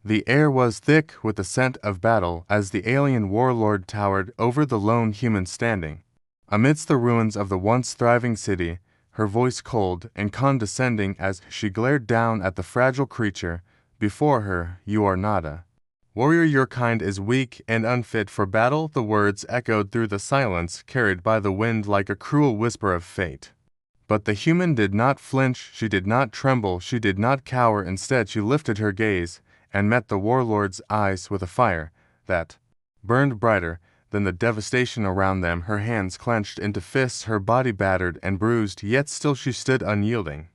The air was thick with the scent of battle as the alien warlord towered over the lone human standing amidst the ruins of the once thriving city, her voice cold and condescending as she glared down at the fragile creature before her. You are nada. Warrior, your kind is weak and unfit for battle. The words echoed through the silence, carried by the wind like a cruel whisper of fate. But the human did not flinch, she did not tremble, she did not cower. Instead, she lifted her gaze and met the warlord's eyes with a fire that burned brighter than the devastation around them. Her hands clenched into fists, her body battered and bruised, yet still she stood unyielding.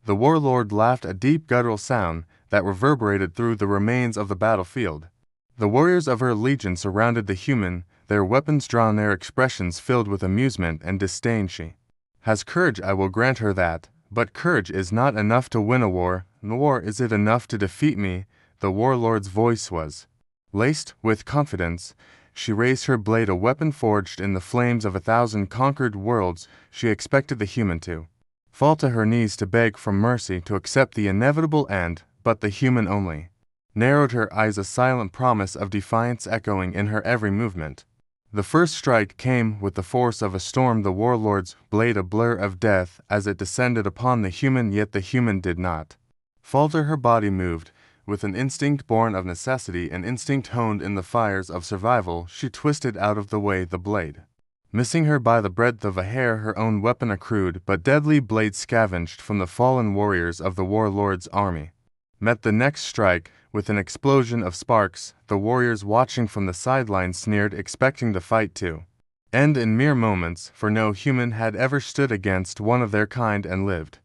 The warlord laughed, a deep guttural sound that reverberated through the remains of the battlefield. The warriors of her legion surrounded the human, their weapons drawn, their expressions filled with amusement and disdain. She has courage, I will grant her that, but courage is not enough to win a war, nor is it enough to defeat me. The warlord's voice was laced with confidence. She raised her blade, a weapon forged in the flames of 1,000 conquered worlds. She expected the human to fall to her knees, to beg for mercy, to accept the inevitable end, but the human only narrowed her eyes, a silent promise of defiance echoing in her every movement. The first strike came with the force of a storm, the warlord's blade a blur of death as it descended upon the human, yet the human did not falter. Her body moved with an instinct born of necessity, an instinct honed in the fires of survival. She twisted out of the way, the blade missing her by the breadth of a hair. Her own weapon, a crude but deadly blade scavenged from the fallen warriors of the warlord's army, met the next strike with an explosion of sparks. The warriors watching from the sidelines sneered, expecting the fight to end in mere moments, for no human had ever stood against one of their kind and lived.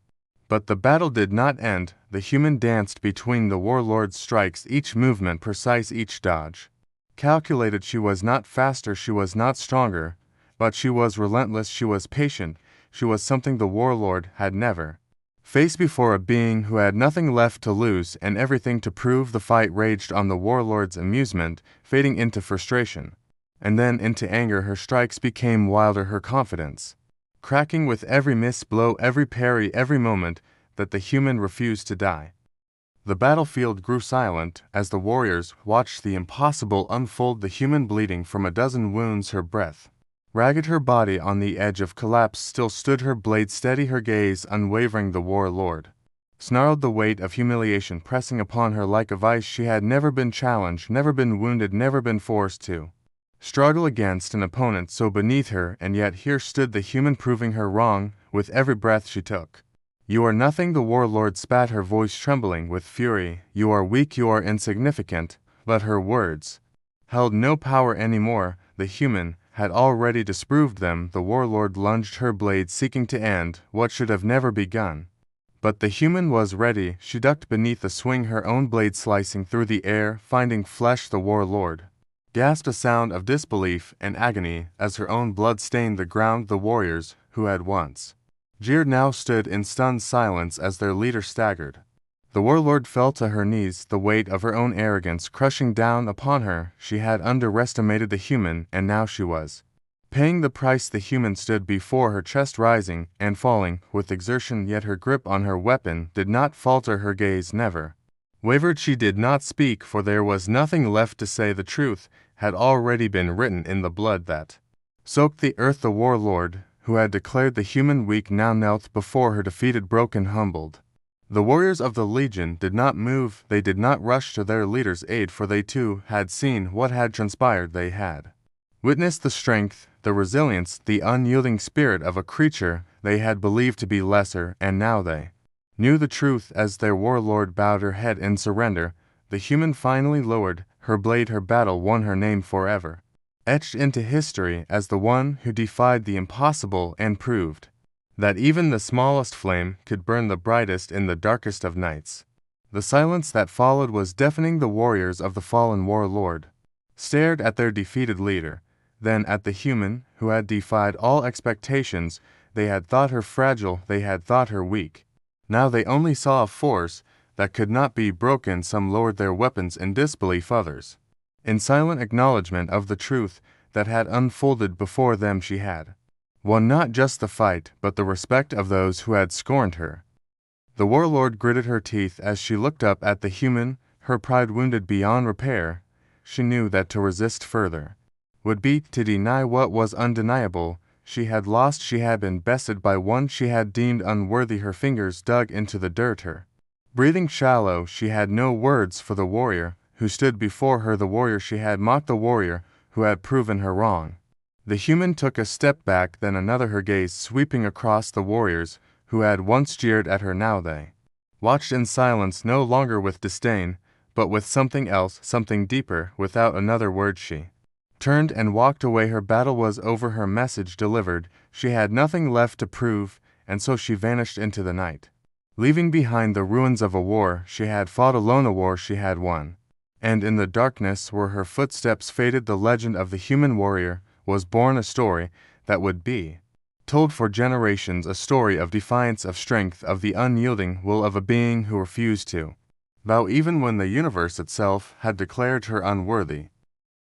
But the battle did not end. The human danced between the warlord's strikes, each movement precise, each dodge calculated. She was not faster, she was not stronger, but she was relentless, she was patient, she was something the warlord had never faced before, a being who had nothing left to lose and everything to prove. The fight raged on, the warlord's amusement fading into frustration, and then into anger. Her strikes became wilder, her confidence cracking with every missed blow, every parry, every moment that the human refused to die. The battlefield grew silent as the warriors watched the impossible unfold, the human bleeding from a dozen wounds, her breath ragged, her body on the edge of collapse. Still stood her blade steady, her gaze unwavering. The warlord snarled, the weight of humiliation pressing upon her like a vice. She had never been challenged, never been wounded, never been forced to struggle against an opponent so beneath her, and yet here stood the human proving her wrong with every breath she took. You are nothing, the warlord spat, her voice trembling with fury. You are weak, you are insignificant. But her words held no power anymore. The human had already disproved them. The warlord lunged her blade, seeking to end what should have never begun. But the human was ready. She ducked beneath the swing, her own blade slicing through the air, finding flesh. The warlord gasped, a sound of disbelief and agony as her own blood stained the ground. The warriors, who had once jeered, now stood in stunned silence as their leader staggered. The warlord fell to her knees, the weight of her own arrogance crushing down upon her. She had underestimated the human, and now she was paying the price. The human stood before her, chest rising and falling with exertion, yet her grip on her weapon did not falter. Her gaze never wavered. She did not speak, for there was nothing left to say. The truth had already been written in the blood that soaked the earth. The warlord, who had declared the human weak, now knelt before her, defeated, broken, humbled. The warriors of the legion did not move. They did not rush to their leader's aid, for they too had seen what had transpired. They had witnessed the strength, the resilience, the unyielding spirit of a creature they had believed to be lesser, and now they knew the truth. As their warlord bowed her head in surrender, the human finally lowered her blade. Her battle won, her name forever etched into history as the one who defied the impossible and proved that even the smallest flame could burn the brightest in the darkest of nights. The silence that followed was deafening. The warriors of the fallen warlord stared at their defeated leader, then at the human who had defied all expectations. They had thought her fragile, they had thought her weak. Now they only saw a force that could not be broken. Some lowered their weapons in disbelief, others in silent acknowledgement of the truth that had unfolded before them. She had won not just the fight, but the respect of those who had scorned her. The warlord gritted her teeth as she looked up at the human, her pride wounded beyond repair, she knew that to resist further would be to deny what was undeniable. She had lost, she had been bested by one she had deemed unworthy. Her fingers dug into the dirt. Her breathing shallow, she had no words for the warrior who stood before her, the warrior she had mocked, the warrior who had proven her wrong. The human took a step back, then another, her gaze sweeping across the warriors who had once jeered at her. Now they watched in silence, no longer with disdain, but with something else, something deeper. Without another word she turned and walked away. Her battle was over, her message delivered. She had nothing left to prove, and so she vanished into the night, leaving behind the ruins of a war she had fought alone, a war she had won. And in the darkness where her footsteps faded, the legend of the human warrior was born, a story that would be told for generations, a story of defiance, of strength, of the unyielding will of a being who refused to bow even when the universe itself had declared her unworthy.